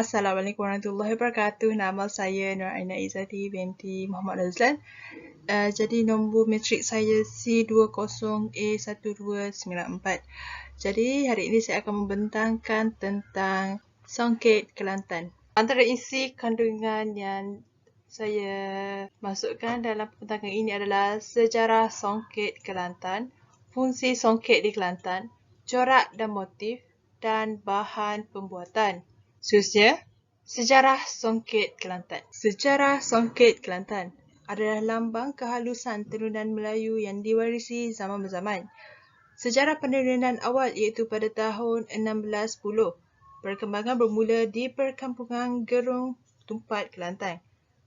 Assalamualaikum warahmatullahi wabarakatuh. Nama saya Nur Aina Izzati binti Muhammad Nazlan. Jadi nombor matrik saya C20A1294. Jadi hari ini saya akan membentangkan tentang songket Kelantan. Antara isi kandungan yang saya masukkan dalam pembentangan ini adalah sejarah songket Kelantan, fungsi songket di Kelantan, corak dan motif, dan bahan pembuatan. Seterusnya, sejarah songket Kelantan. Sejarah songket Kelantan adalah lambang kehalusan tenunan Melayu yang diwarisi zaman berzaman. Sejarah penurunan awal iaitu pada tahun 1610. Perkembangan bermula di perkampungan Gerung Tumpat, Kelantan.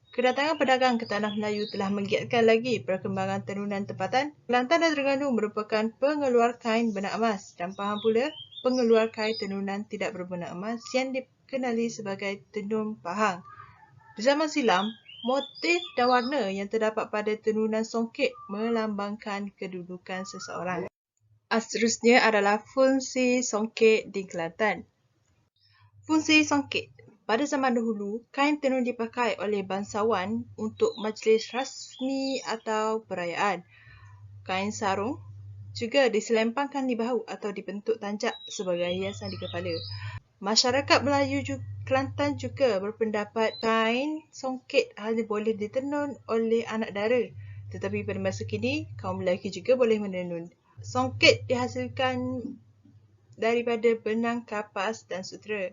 Kedatangan pedagang ke tanah Melayu telah menggiatkan lagi perkembangan tenunan tempatan. Kelantan dan Terengganu merupakan pengeluar kain benang emas dan Pahang pula pengeluar kain tenunan tidak berbenang emas yang dikenali sebagai tenun Pahang. Di zaman silam, motif dan warna yang terdapat pada tenunan songket melambangkan kedudukan seseorang. Seterusnya adalah fungsi songket di Kelantan. Fungsi songket. Pada zaman dahulu, kain tenun dipakai oleh bangsawan untuk majlis rasmi atau perayaan. Kain sarung juga diselempangkan di bahu atau dibentuk tanjak sebagai hiasan di kepala. Masyarakat Melayu Kelantan juga berpendapat kain songket hanya boleh ditenun oleh anak dara. Tetapi pada masa kini, kaum lelaki juga boleh menenun. Songket dihasilkan daripada benang kapas dan sutera.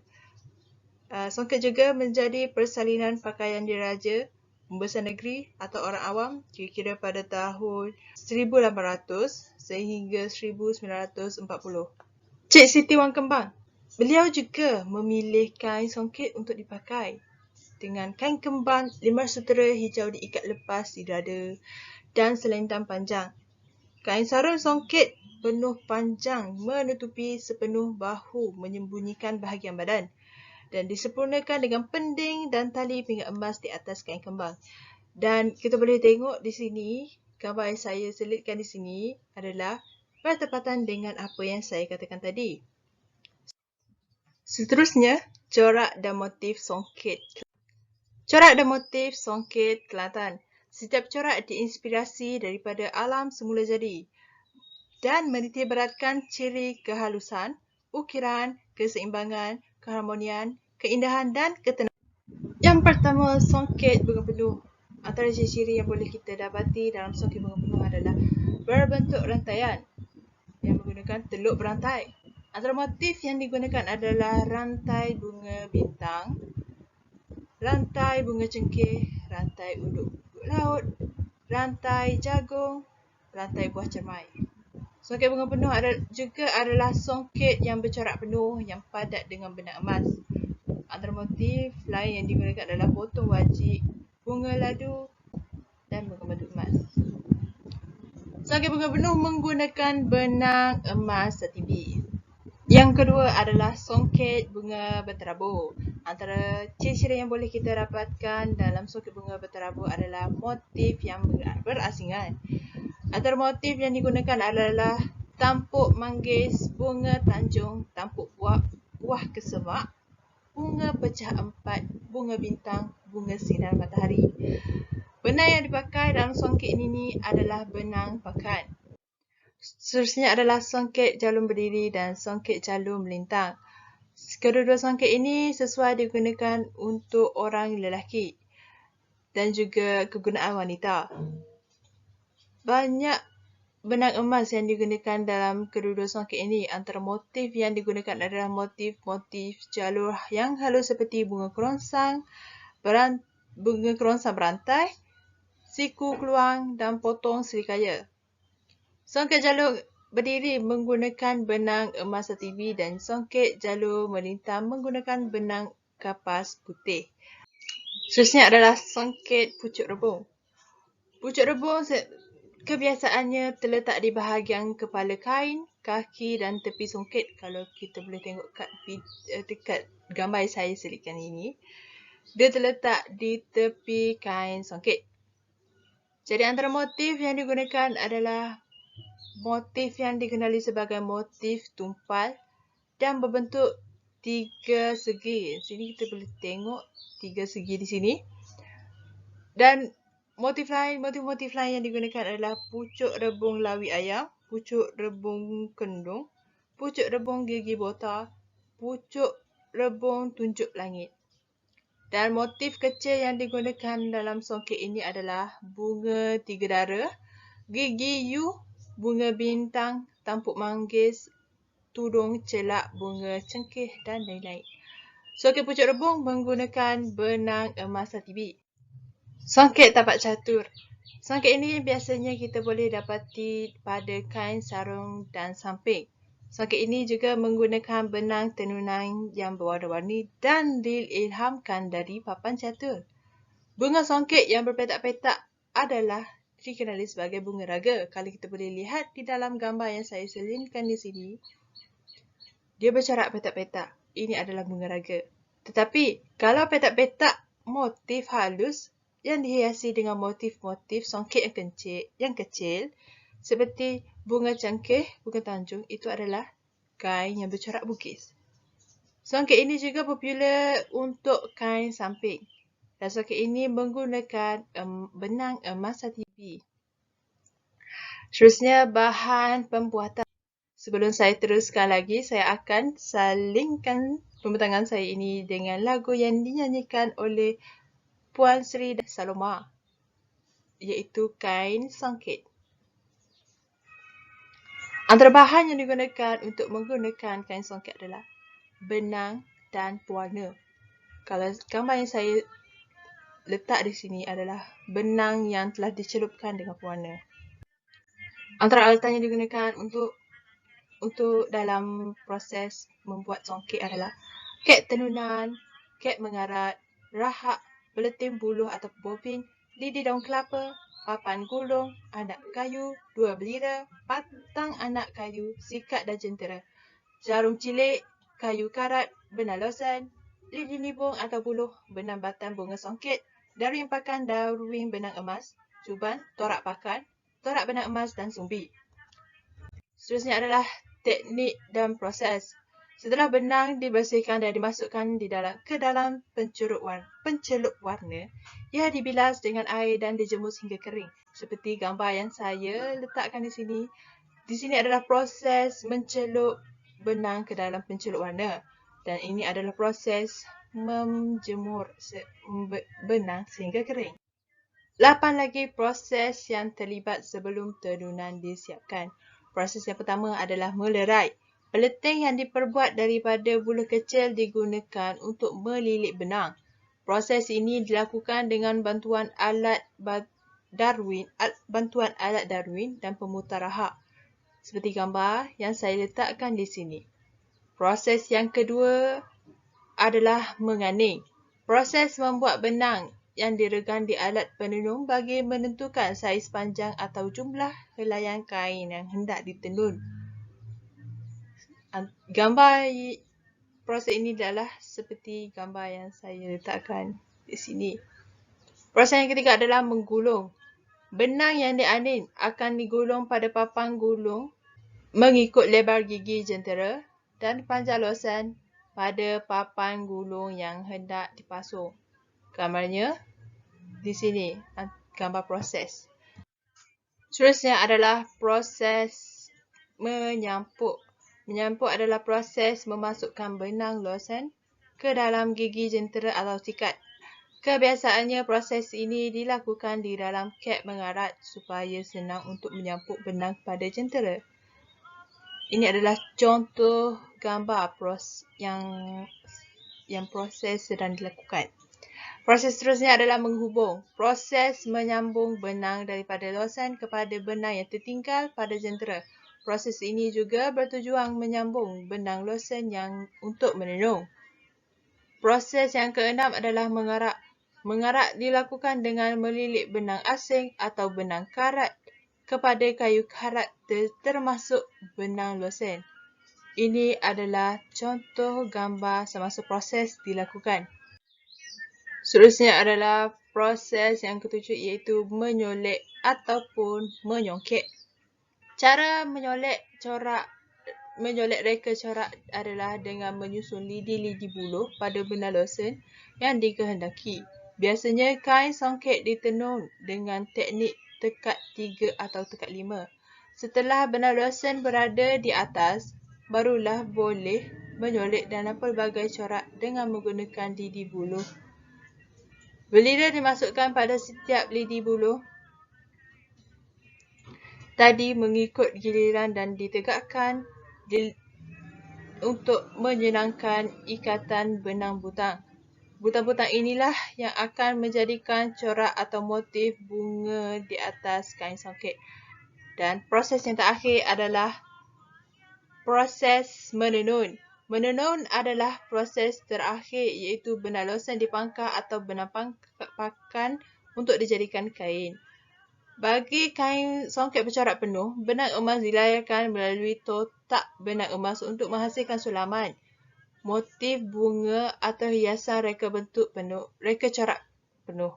Songket juga menjadi persalinan pakaian diraja, pembesar negeri atau orang awam kira-kira pada tahun 1800 sehingga 1940. Cik Siti Wang Kembang. Beliau juga memilih kain songket untuk dipakai dengan kain kembang 5 sutera hijau diikat lepas di dada dan selendang panjang. Kain sarung songket penuh panjang menutupi sepenuh bahu menyembunyikan bahagian badan dan disempurnakan dengan pending dan tali pinggang emas di atas kain kembang. Dan kita boleh tengok di sini, gambar yang saya selitkan di sini adalah bertepatan dengan apa yang saya katakan tadi. Seterusnya, corak dan motif songket. Corak dan motif songket Kelantan. Setiap corak diinspirasi daripada alam semula jadi dan menitikberatkan ciri kehalusan, ukiran, keseimbangan, keharmonian, keindahan dan ketenangan. Yang pertama, songket bunga penuh. Antara ciri-ciri yang boleh kita dapati dalam songket bunga penuh adalah berbentuk rantaian yang menggunakan teluk berantai. Antara motif yang digunakan adalah rantai bunga bintang, rantai bunga cengkeh, rantai unduk laut, rantai jagung, rantai buah cermai. Songket bunga penuh juga adalah songket yang bercorak penuh yang padat dengan benang emas. Antara motif lain yang digunakan adalah potong wajik, bunga ladu dan bunga madu emas. Songket bunga penuh menggunakan benang emas tertibih. Yang kedua adalah songket bunga berterabur. Antara ciri-ciri yang boleh kita dapatkan dalam songket bunga berterabur adalah motif yang berasingan. Antara motif yang digunakan adalah tampuk manggis, bunga tanjung, tampuk buah kesemak, bunga pecah empat, bunga bintang, bunga sinar matahari. Benang yang dipakai dalam songket ini adalah benang pakan. Seterusnya adalah songket jalur berdiri dan songket jalur melintang. Kedua-dua songket ini sesuai digunakan untuk orang lelaki dan juga kegunaan wanita. Banyak benang emas yang digunakan dalam kedua-dua songket ini. Antara motif yang digunakan adalah motif-motif jalur yang halus seperti bunga kerongsang berantai, siku keluang dan potong serikaya. Songket jalur berdiri menggunakan benang emas tertibih dan songket jalur melintang menggunakan benang kapas putih. Seterusnya adalah songket pucuk rebung. Pucuk rebung kebiasaannya terletak di bahagian kepala kain, kaki dan tepi songket. Kalau kita boleh tengok dekat gambar yang saya selitkan ini, dia terletak di tepi kain songket. Jadi antara motif yang digunakan adalah motif yang dikenali sebagai motif tumpal dan berbentuk 3 segi. Sini kita boleh tengok 3 segi di sini. Dan motif motif lain yang digunakan adalah pucuk rebung lawi ayam, pucuk rebung kendung, pucuk rebung gigi botak, pucuk rebung tunjuk langit. Dan motif kecil yang digunakan dalam songket ini adalah bunga tiga dara, gigi U, bunga bintang, tampuk manggis, tudung celak, bunga cengkeh dan lain-lain. Songket pucuk rebung menggunakan benang emas hatibi. Songket tapak catur. Songket ini biasanya kita boleh dapati pada kain sarung dan samping. Songket ini juga menggunakan benang tenunan yang berwarna-warni dan diilhamkan dari papan catur. Bunga songket yang berpetak-petak adalah dikenali sebagai bunga raga. Kalau kita boleh lihat di dalam gambar yang saya selinkan di sini, dia bercorak petak-petak. Ini adalah bunga raga. Tetapi kalau petak-petak motif halus yang dihiasi dengan motif-motif songket yang kecil seperti bunga cengkeh, bunga tanjung, itu adalah kain yang bercorak bugis. Songket ini juga popular untuk kain samping. Dan songket ini menggunakan benang emas hatibi. Seterusnya, bahan pembuatan. Sebelum saya teruskan lagi, saya akan salingkan pembentangan saya ini dengan lagu yang dinyanyikan oleh Puan Sri Saloma, iaitu kain songket. Antara bahan yang digunakan untuk menggunakan kain songket adalah benang dan pewarna. Kalau gambar yang saya letak di sini adalah benang yang telah dicelupkan dengan pewarna. Antara alatan yang digunakan untuk dalam proses membuat songket adalah kek tenunan, kek mengarat, rahak, beleting buluh atau bobin, lidi daun kelapa, papan gulung, anak kayu, 2 belira, batang anak kayu, sikat dan jentera, jarum cilik, kayu karat, benang losan, lidi nibung atau buluh, benang batang bunga songket, daruing pakan, daruing benang emas, cuban, torak pakan, torak benang emas dan sumbi. Seterusnya adalah teknik dan proses. Setelah benang dibersihkan dan dimasukkan ke dalam pencelup warna, ia dibilas dengan air dan dijemur hingga kering. Seperti gambar yang saya letakkan di sini. Di sini adalah proses mencelup benang ke dalam pencelup warna. Dan ini adalah proses menjemur benang sehingga kering. 8 lagi proses yang terlibat sebelum tenunan disiapkan. Proses yang pertama adalah melerai. Beleting yang diperbuat daripada buluh kecil digunakan untuk melilit benang. Proses ini dilakukan dengan bantuan alat Darwin dan pemutar rahak. Seperti gambar yang saya letakkan di sini. Proses yang kedua adalah menganing. Proses membuat benang yang diregang di alat penenun bagi menentukan saiz panjang atau jumlah helaian kain yang hendak ditenun. Gambar proses ini adalah seperti gambar yang saya letakkan di sini. Proses yang ketiga adalah menggulung. Benang yang dianing akan digulung pada papan gulung mengikut lebar gigi jentera dan panjang losan pada papan gulung yang hendak dipasung. Gambarnya di sini, gambar proses. Seterusnya adalah proses menyampuk. Menyampuk adalah proses memasukkan benang losan ke dalam gigi jentera atau sikat. Kebiasaannya proses ini dilakukan di dalam kek mengarat supaya senang untuk menyampuk benang pada jentera. Ini adalah contoh gambar yang proses sedang dilakukan. Proses seterusnya adalah menghubung. Proses menyambung benang daripada losan kepada benang yang tertinggal pada jentera. Proses ini juga bertujuan menyambung benang losan yang untuk menenun. Proses yang keenam adalah mengarak. Mengarak dilakukan dengan melilit benang asing atau benang karat kepada kayu karat termasuk benang losan. Ini adalah contoh gambar semasa proses dilakukan. Seterusnya adalah proses yang ketujuh iaitu menyolek ataupun menyongket. Cara menyolek corak menyolek reka corak adalah dengan menyusun lidi-lidi buluh pada benang losen yang dikehendaki. Biasanya kain songket ditenun dengan teknik tekat 3 atau tekat 5. Setelah benang losen berada di atas, barulah boleh menyolek dalam pelbagai corak dengan menggunakan lidi buluh. Belira dimasukkan pada setiap lidi buluh tadi mengikut giliran dan ditegakkan untuk menyenangkan ikatan benang butang. Butang-butang inilah yang akan menjadikan corak atau motif bunga di atas kain songket. Dan proses yang terakhir adalah proses menenun. Menenun adalah proses terakhir iaitu benang losen dipangkah atau benang pakan untuk dijadikan kain. Bagi kain songket bercorak penuh, benang emas dilayarkan melalui totak benang emas untuk menghasilkan sulaman, motif bunga atau hiasan reka corak penuh.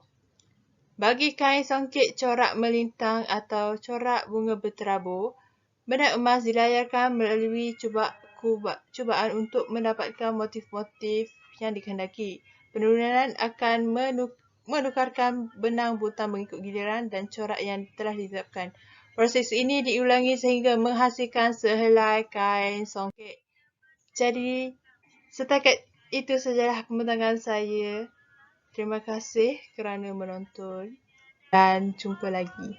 Bagi kain songket corak melintang atau corak bunga berterabur, benang emas dilayarkan melalui cubaan untuk mendapatkan motif-motif yang dikehendaki. Penurunan akan menukarkan benang butang mengikut giliran dan corak yang telah ditetapkan. Proses ini diulangi sehingga menghasilkan sehelai kain songket. Jadi, setakat itu sajalah pembentangan saya. Terima kasih kerana menonton dan jumpa lagi.